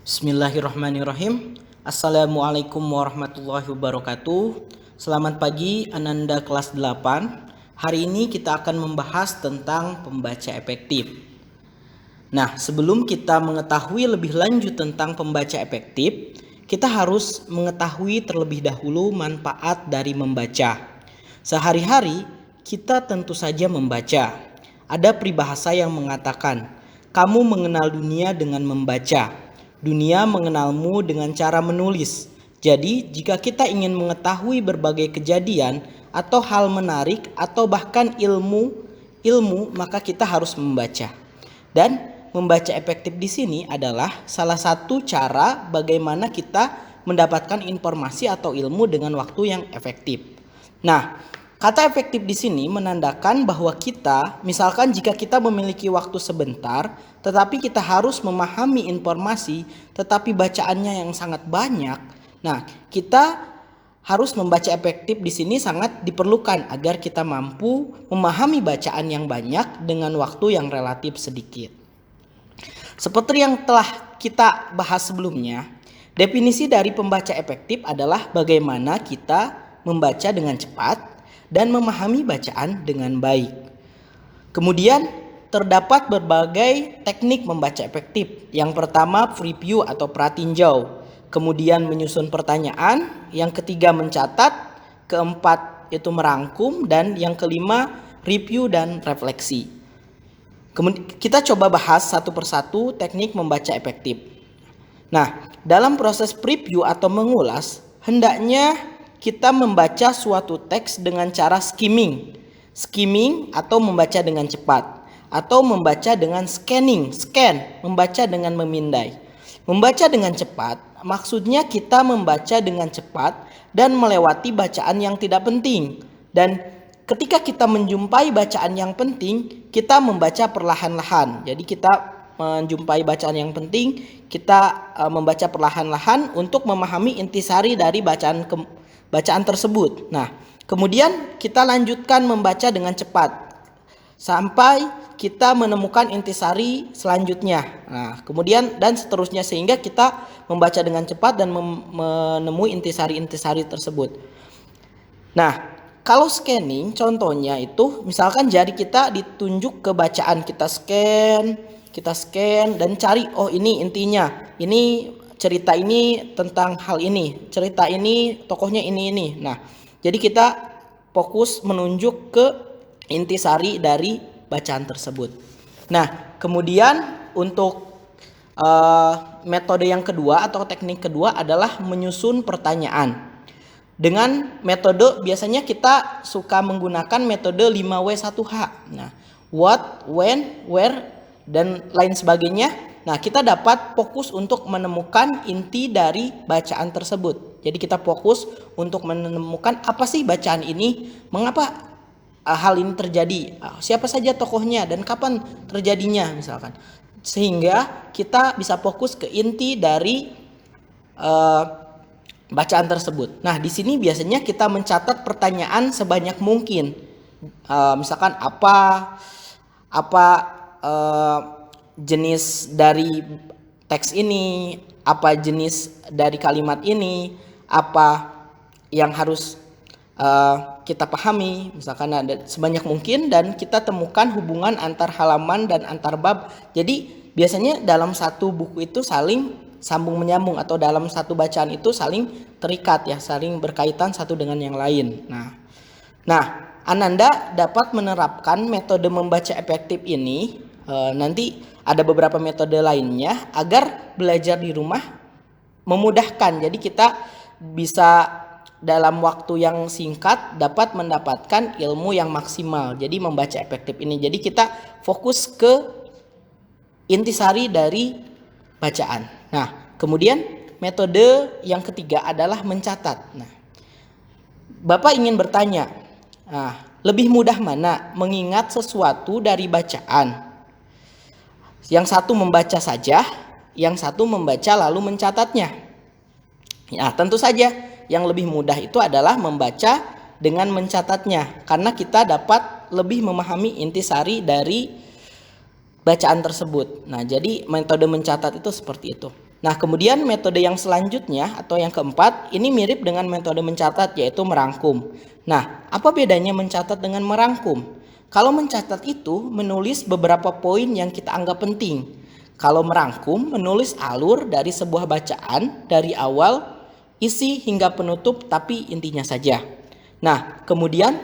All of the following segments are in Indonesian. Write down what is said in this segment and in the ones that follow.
Bismillahirrahmanirrahim. Assalamualaikum warahmatullahi wabarakatuh. Selamat pagi Ananda kelas 8. Hari ini kita akan membahas tentang pembaca efektif. Nah, sebelum kita mengetahui lebih lanjut tentang pembaca efektif, kita harus mengetahui terlebih dahulu manfaat dari membaca. Sehari-hari kita tentu saja membaca. Ada peribahasa yang mengatakan, kamu mengenal dunia dengan membaca. Dunia mengenalmu dengan cara menulis. Jadi, jika kita ingin mengetahui berbagai kejadian atau hal menarik atau bahkan ilmu, maka kita harus membaca. Dan membaca efektif di sini adalah salah satu cara bagaimana kita mendapatkan informasi atau ilmu dengan waktu yang efektif. Nah, kata efektif di sini menandakan bahwa kita, misalkan jika kita memiliki waktu sebentar, tetapi kita harus memahami informasi, tetapi bacaannya yang sangat banyak. Nah, kita harus membaca efektif di sini sangat diperlukan agar kita mampu memahami bacaan yang banyak dengan waktu yang relatif sedikit. Seperti yang telah kita bahas sebelumnya, definisi dari pembaca efektif adalah bagaimana kita membaca dengan cepat dan memahami bacaan dengan baik. Kemudian terdapat berbagai teknik membaca efektif. Yang pertama preview atau pratinjau, kemudian menyusun pertanyaan, yang ketiga mencatat, keempat itu merangkum, dan yang kelima review dan refleksi. Kemudian kita coba bahas satu persatu teknik membaca efektif. Nah, dalam proses preview atau mengulas, hendaknya kita membaca suatu teks dengan cara skimming atau membaca dengan cepat, atau membaca dengan scan, membaca dengan memindai. Membaca dengan cepat maksudnya kita membaca dengan cepat dan melewati bacaan yang tidak penting, dan ketika kita menjumpai bacaan yang penting, kita membaca perlahan-lahan. Jadi kita menjumpai bacaan yang penting, kita membaca perlahan-lahan untuk memahami intisari dari bacaan tersebut. Nah, kemudian kita lanjutkan membaca dengan cepat sampai kita menemukan intisari selanjutnya. Nah, kemudian dan seterusnya sehingga kita membaca dengan cepat dan menemui intisari-intisari tersebut. Nah, kalau scanning contohnya itu misalkan jari kita ditunjuk ke bacaan, kita scan dan cari, oh ini intinya, ini cerita ini tentang hal ini, cerita ini tokohnya ini. Nah, jadi kita fokus menunjuk ke intisari dari bacaan tersebut. Nah, kemudian untuk metode yang kedua atau teknik kedua adalah menyusun pertanyaan. Dengan metode biasanya kita suka menggunakan metode 5W1H. Nah, what, when, where, dan lain sebagainya. Nah, kita dapat fokus untuk menemukan inti dari bacaan tersebut. Jadi kita fokus untuk menemukan apa sih bacaan ini, mengapa hal ini terjadi, siapa saja tokohnya, dan kapan terjadinya misalkan. Sehingga kita bisa fokus ke inti dari bacaan tersebut. Nah, di sini biasanya kita mencatat pertanyaan sebanyak mungkin. Misalkan apa jenis dari teks ini, apa jenis dari kalimat ini, apa yang harus kita pahami, misalkan ada sebanyak mungkin, dan kita temukan hubungan antar halaman dan antar bab. Jadi biasanya dalam satu buku itu saling sambung menyambung, atau dalam satu bacaan itu saling terikat ya, saling berkaitan satu dengan yang lain. Nah, Ananda dapat menerapkan metode membaca efektif ini. Nanti ada beberapa metode lainnya agar belajar di rumah memudahkan. Jadi kita bisa dalam waktu yang singkat dapat mendapatkan ilmu yang maksimal. Jadi membaca efektif ini, jadi kita fokus ke intisari dari bacaan. Nah, kemudian metode yang ketiga adalah mencatat. Nah, Bapak ingin bertanya, lebih mudah mana mengingat sesuatu dari bacaan? Yang satu membaca saja, yang satu membaca lalu mencatatnya. Nah, tentu saja yang lebih mudah itu adalah membaca dengan mencatatnya, karena kita dapat lebih memahami intisari dari bacaan tersebut. Nah, jadi metode mencatat itu seperti itu. Nah, kemudian metode yang selanjutnya atau yang keempat, ini mirip dengan metode mencatat, yaitu merangkum. Nah, apa bedanya mencatat dengan merangkum? Kalau mencatat itu menulis beberapa poin yang kita anggap penting. Kalau merangkum menulis alur dari sebuah bacaan dari awal, isi hingga penutup, tapi intinya saja. Nah, kemudian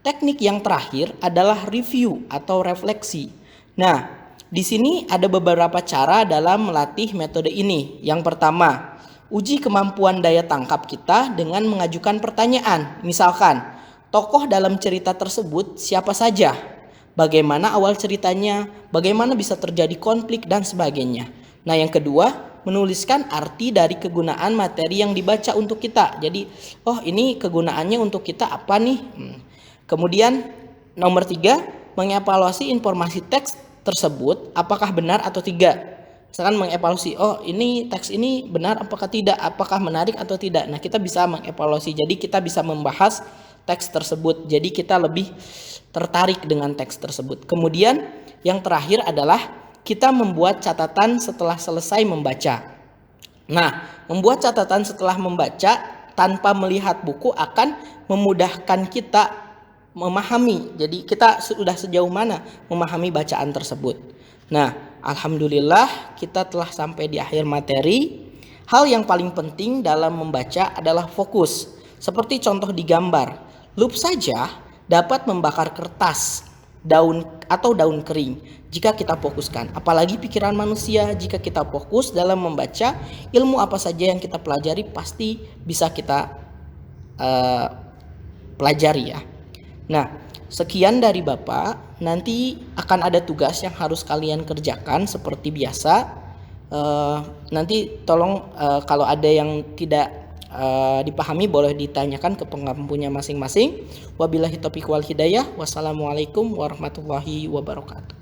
teknik yang terakhir adalah review atau refleksi. Nah, di sini ada beberapa cara dalam melatih metode ini. Yang pertama, uji kemampuan daya tangkap kita dengan mengajukan pertanyaan. Misalkan, tokoh dalam cerita tersebut siapa saja? Bagaimana awal ceritanya? Bagaimana bisa terjadi konflik dan sebagainya. Nah, yang kedua, menuliskan arti dari kegunaan materi yang dibaca untuk kita. Jadi, oh ini kegunaannya untuk kita apa nih? Kemudian nomor 3, mengevaluasi informasi teks tersebut apakah benar atau tidak. Misalkan mengevaluasi, oh ini teks ini benar apakah tidak, apakah menarik atau tidak. Nah, kita bisa mengevaluasi, jadi kita bisa membahas teks tersebut, jadi kita lebih tertarik dengan teks tersebut. Kemudian yang terakhir adalah kita membuat catatan setelah selesai membaca. Nah, membuat catatan setelah membaca tanpa melihat buku akan memudahkan kita memahami. Jadi kita sudah sejauh mana memahami bacaan tersebut. Nah, alhamdulillah kita telah sampai di akhir materi. Hal yang paling penting dalam membaca adalah fokus. Seperti contoh di gambar, lup saja dapat membakar kertas, daun atau daun kering jika kita fokuskan. Apalagi pikiran manusia, jika kita fokus dalam membaca, ilmu apa saja yang kita pelajari pasti bisa kita pelajari ya. Nah, sekian dari Bapak. Nanti akan ada tugas yang harus kalian kerjakan seperti biasa. Nanti tolong kalau ada yang tidak dipahami boleh ditanyakan ke pengampunya masing-masing. Wabillahi taufiq wal hidayah. Wassalamualaikum warahmatullahi wabarakatuh.